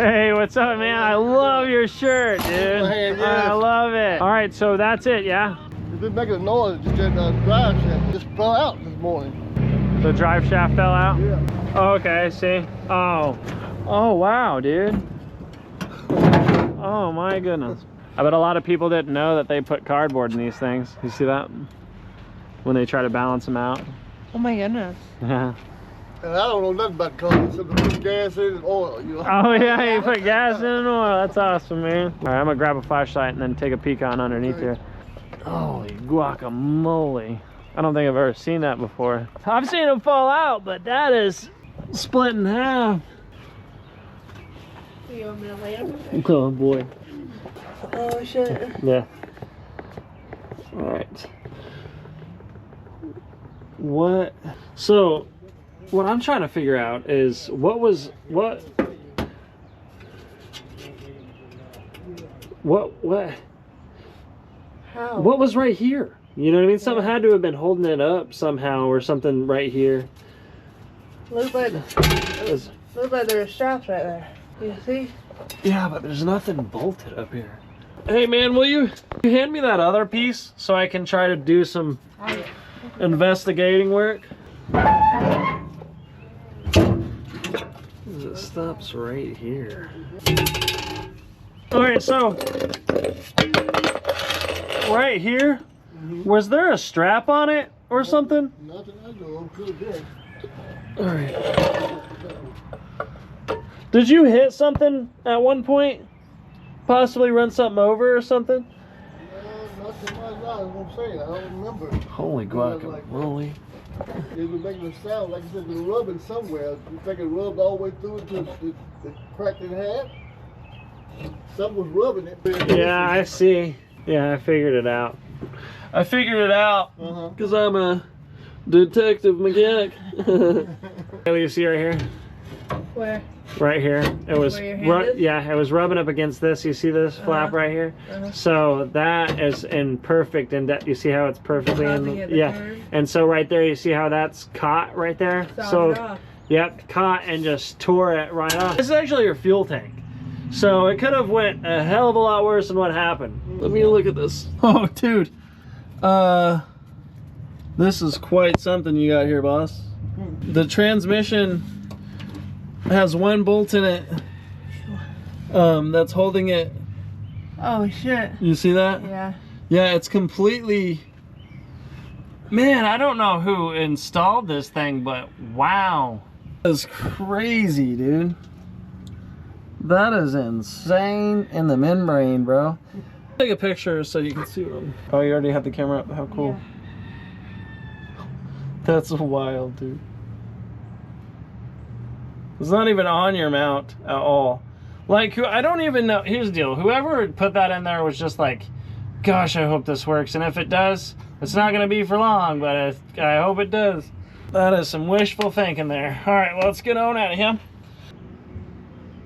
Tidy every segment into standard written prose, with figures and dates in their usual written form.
Hey, what's up, man? I love your shirt, dude. I love it. All right, so that's it, yeah? It's been making a noise. Just drive shaft just fell out this morning. The drive shaft fell out? Yeah. Oh, okay, I see. Oh wow, dude. Oh my goodness. I bet a lot of people didn't know that they put cardboard in these things. You see that? When they try to balance them out. Oh my goodness. Yeah. And I don't know nothing about cars except to put gas in and oil, you know. Oh yeah, you put gas in and oil. That's awesome, man. All right, I'm gonna grab a flashlight and then take a peek on underneath here. Holy guacamole. I don't think I've ever seen that before. I've seen them fall out, but that is split in half. You want me to lay up? Oh boy. Oh shit. Yeah. All right. What? So, what I'm trying to figure out is what How? what was right here? You know what I mean? Something had to have been holding it up somehow, or something right here. Look like there's straps right there. You see? Yeah, but there's nothing bolted up here. Hey man, will you hand me that other piece so I can try to do some investigating work? It stops right here. All right, so right here, was there a strap on it or something? Nothing I know of. Could be. All right. Did you hit something at one point? Possibly run something over or something? Nothing like that. That's what I'm saying. I don't remember. Holy guacamole. It was making a sound like it was rubbing somewhere. You think it rubbed all the way through it till it cracked in half? Something was rubbing it. Yeah, I see. Yeah, I figured it out. I figured it out because I'm a detective mechanic. You see right here? Where? Right here. It was Where your hand is? yeah, it was rubbing up against this. You see this flap right here? So that is in perfect, and you see how it's perfectly Causing it in to yeah. turn? And so right there, you see how that's caught right there? Solid off. Yep, caught and just tore it right off. This is actually your fuel tank. So it could have went a hell of a lot worse than what happened. Let me look at this. Oh, dude. This is quite something you got here, boss. The transmission has one bolt in it that's holding it. Oh shit. You see that? Yeah. Yeah, it's completely... Man, I don't know who installed this thing, but wow. That's crazy, dude. That is insane in the membrane, bro. Take a picture so you can see them. Oh, you already have the camera up? How cool. Yeah. That's wild, dude. It's not even on your mount at all. Like, I don't even know. Here's the deal. Whoever put that in there was just like, gosh, I hope this works. And if it does, it's not going to be for long, but I hope it does. That is some wishful thinking there. All right, well, let's get on at him.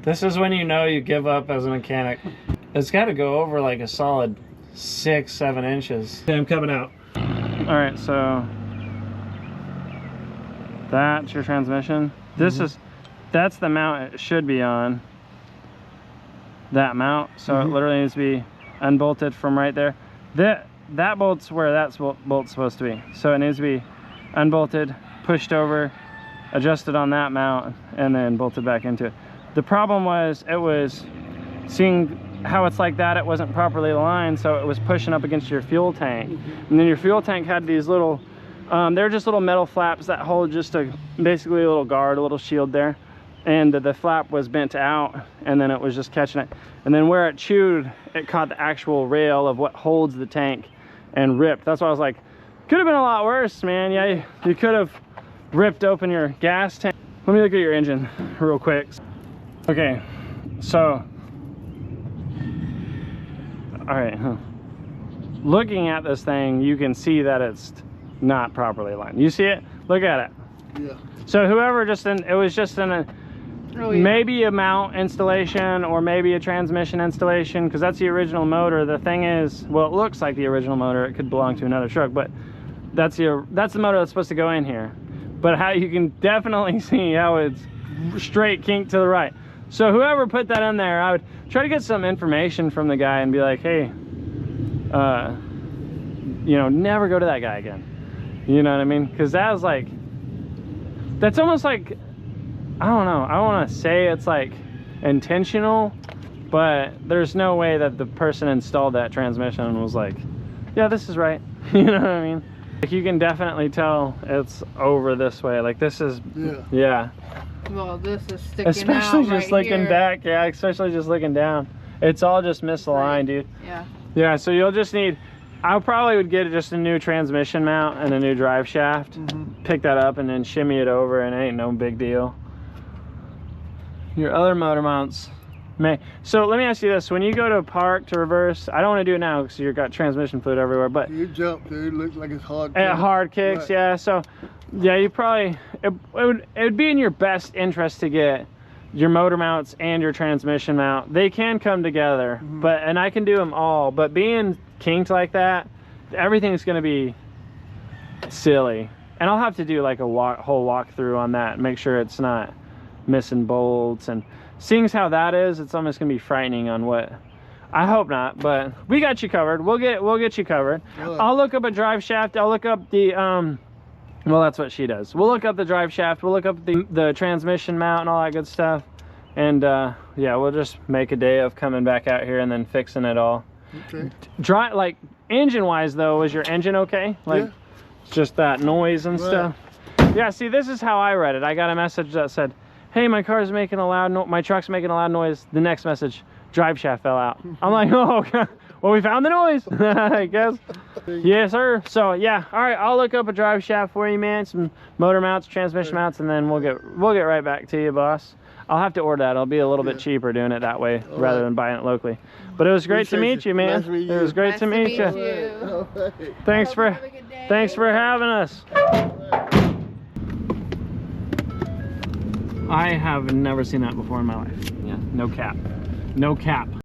This is when you know you give up as a mechanic. It's got to go over like a solid 6-7 inches. Okay, I'm coming out. All right, so that's your transmission. This that's the mount it should be on. That mount, so it literally needs to be unbolted from right there. That bolt's where that bolt's supposed to be. So it needs to be unbolted, pushed over, adjusted on that mount, and then bolted back into it. The problem was, it was seeing how it's like that, it wasn't properly aligned, so it was pushing up against your fuel tank. And then your fuel tank had these little, they're just little metal flaps that hold just basically a little guard, a little shield there. And the flap was bent out, and then it was just catching it. And then where it chewed, it caught the actual rail of what holds the tank and ripped. That's why I was like, could have been a lot worse, man. Yeah, you could have ripped open your gas tank. Let me look at your engine real quick. Okay, so, all right, looking at this thing, you can see that it's not properly aligned. You see it? Look at it. Yeah. So whoever it was just in a, maybe a mount installation or maybe a transmission installation, because that's the original motor. The thing is, well, it looks like the original motor. It could belong to another truck, but that's the motor that's supposed to go in here. But how you can definitely see how it's straight kinked to the right. So whoever put that in there, I would try to get some information from the guy and be like, hey, you know, never go to that guy again. You know what I mean? Because that was like, that's almost like, I don't know, I don't want to say it's like intentional, but there's no way that the person installed that transmission and was like, yeah, this is right. You know what I mean? Like, you can definitely tell it's over this way. Like, this is, yeah. Well, this is sticking Especially out just right looking here. back, yeah, especially just looking down. It's all just misaligned, dude. Yeah. Yeah, so you'll just need, I probably would get just a new transmission mount and a new drive shaft. Pick that up and then shimmy it over, and it ain't no big deal. Your other motor mounts may. So let me ask you this: when you go to park to reverse, I don't want to do it now because you've got transmission fluid everywhere. But You jump, dude. Looks like it's hard. at hard kicks, Right. yeah. So yeah, you probably it would be in your best interest to get your motor mounts and your transmission mount. They can come together, but and I can do them all. But being kinked like that, everything's going to be silly, and I'll have to do like a whole walkthrough on that, make sure it's not missing bolts. And seeing as how that is, it's almost gonna be frightening on what. I hope not, but we got you covered. We'll get you covered. Good. I'll look up a drive shaft. I'll look up the well, that's what she does. We'll look up the drive shaft. We'll look up the transmission mount and all that good stuff. And yeah, we'll just make a day of coming back out here and then fixing it all. Okay. Dry, like engine wise though, is your engine okay? Like Yeah. just that noise and Right. stuff. Yeah, see, this is how I read it. I got a message that said, hey, my car's making a loud my truck's making a loud noise. The next message, drive shaft fell out. I'm like, oh, okay. Well, we found the noise, I guess. Yes, sir. So yeah, all right, I'll look up a drive shaft for you, man. Some motor mounts, transmission mounts, and then we'll get right back to you, boss. I'll have to order that. It'll be a little bit cheaper doing it that way rather than buying it locally. But it was great to Appreciate meet you. you, man. Nice to meet It was you. great Nice to meet you. All right. Thanks Hope for you have a good day. thanks for having us. I have never seen that before in my life. Yeah, no cap. No cap.